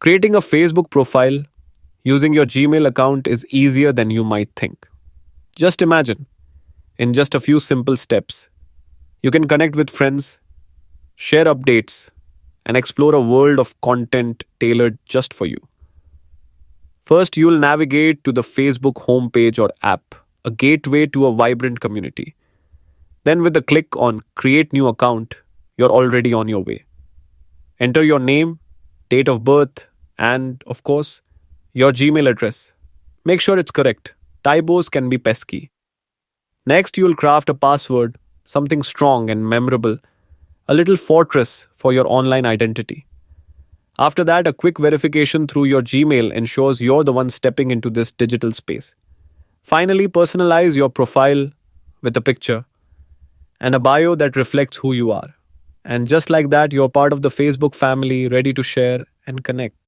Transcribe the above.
Creating a Facebook profile using your Gmail account is easier than you might think. Just imagine, in just a few simple steps, you can connect with friends, share updates, and explore a world of content tailored just for you. First, you'll navigate to the Facebook homepage or app, a gateway to a vibrant community. Then, with a click on Create New Account, you're already on your way. Enter your name, date of birth, and, of course, your Gmail address. Make sure it's correct. Typos can be pesky. Next, you'll craft a password, something strong and memorable, a little fortress for your online identity. After that, a quick verification through your Gmail ensures you're the one stepping into this digital space. Finally, personalize your profile with a picture and a bio that reflects who you are. And just like that, you're part of the Facebook family, ready to share and connect.